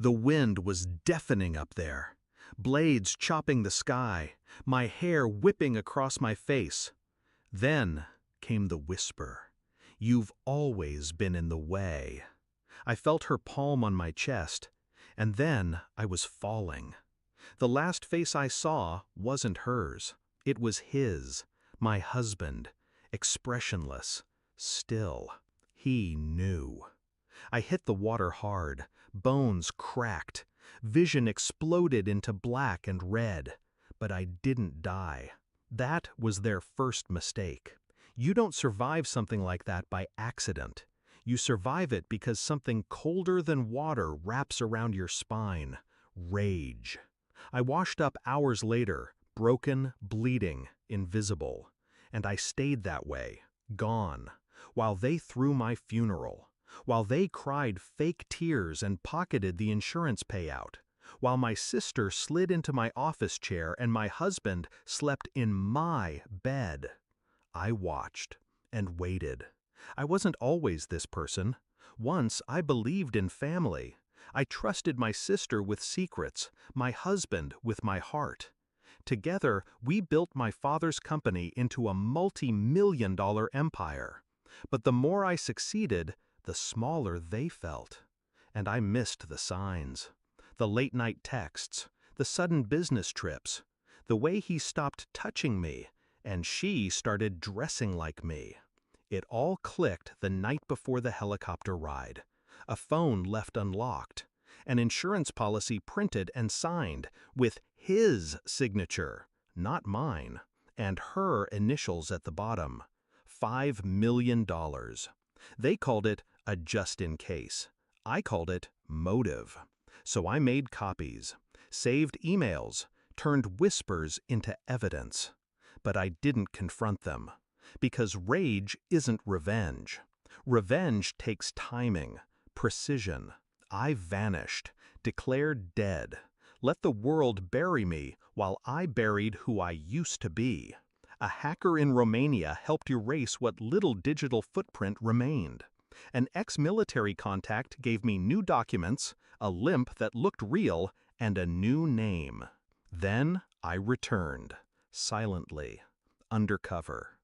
The wind was deafening up there, blades chopping the sky, my hair whipping across my face. Then came the whisper, "You've always been in the way." I felt her palm on my chest, and then I was falling. The last face I saw wasn't hers. It was his, my husband, expressionless, still. He knew. I hit the water hard, bones cracked, vision exploded into black and red, but I didn't die. That was their first mistake. You don't survive something like that by accident. You survive it because something colder than water wraps around your spine. Rage. I washed up hours later, broken, bleeding, invisible. And I stayed that way, gone, while they threw my funeral, while they cried fake tears and pocketed the insurance payout, while my sister slid into my office chair and my husband slept in my bed. I watched and waited. I wasn't always this person. Once I believed in family. I trusted my sister with secrets, my husband with my heart. Together, we built my father's company into a multi-million-dollar empire. But the more I succeeded, the smaller they felt. And I missed the signs. The late-night texts, the sudden business trips, the way he stopped touching me, and she started dressing like me. It all clicked the night before the helicopter ride. A phone left unlocked. An insurance policy printed and signed with his signature, not mine, and her initials at the bottom. $5 million. They called it a just-in-case. I called it motive. So I made copies, saved emails, turned whispers into evidence. But I didn't confront them. Because rage isn't revenge. Revenge takes timing, precision. I vanished, declared dead. Let the world bury me while I buried who I used to be. A hacker in Romania helped erase what little digital footprint remained. An ex-military contact gave me new documents, a limp that looked real, and a new name. Then I returned, silently, undercover.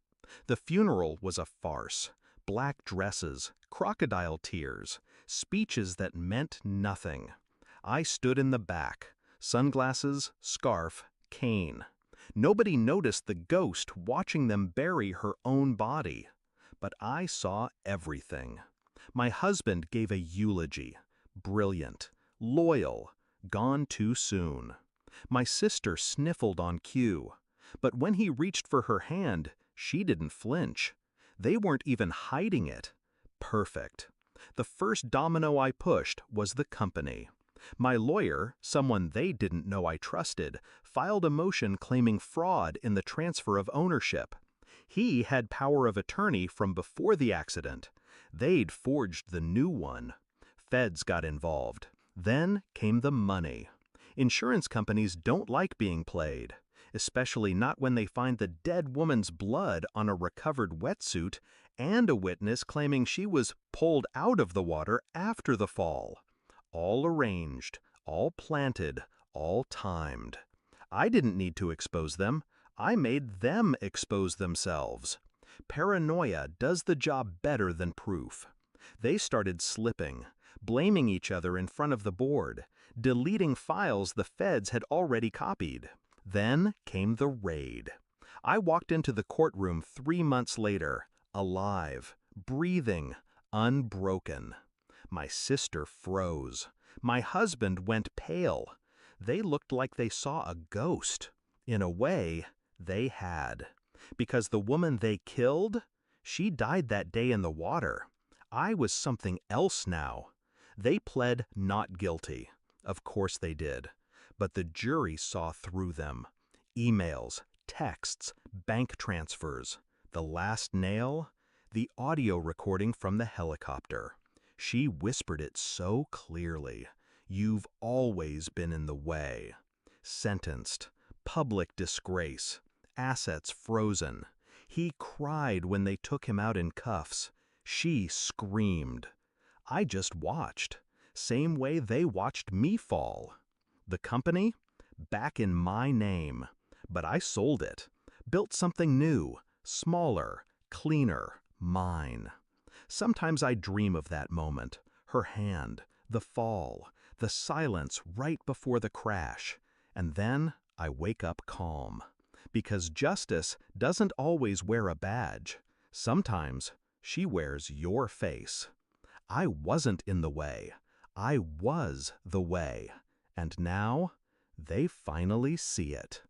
The funeral was a farce. Black dresses, crocodile tears, speeches that meant nothing. I stood in the back, sunglasses, scarf, cane. Nobody noticed the ghost watching them bury her own body. But I saw everything. My husband gave a eulogy. Brilliant, loyal, gone too soon. My sister sniffled on cue. But when he reached for her hand, she didn't flinch. They weren't even hiding it. Perfect. The first domino I pushed was the company. My lawyer, someone they didn't know I trusted, filed a motion claiming fraud in the transfer of ownership. He had power of attorney from before the accident. They'd forged the new one. Feds got involved. Then came the money. Insurance companies don't like being played, especially not when they find the dead woman's blood on a recovered wetsuit and a witness claiming she was pulled out of the water after the fall. All arranged, all planted, all timed. I didn't need to expose them. I made them expose themselves. Paranoia does the job better than proof. They started slipping, blaming each other in front of the board, deleting files the feds had already copied. Then came the raid. I walked into the courtroom 3 months later, alive, breathing, unbroken. My sister froze. My husband went pale. They looked like they saw a ghost. In a way, they had. Because the woman they killed, she died that day in the water. I was something else now. They pled not guilty. Of course they did. But the jury saw through them. Emails, texts, bank transfers. The last nail? The audio recording from the helicopter. She whispered it so clearly. "You've always been in the way." Sentenced. Public disgrace. Assets frozen. He cried when they took him out in cuffs. She screamed. I just watched. same way they watched me fall. The company? Back in my name. But I sold it. Built something new, smaller, cleaner, mine. Sometimes I dream of that moment, her hand, the fall, the silence right before the crash, and then I wake up calm. Because justice doesn't always wear a badge. Sometimes she wears your face. I wasn't in the way. I was the way. And now they finally see it.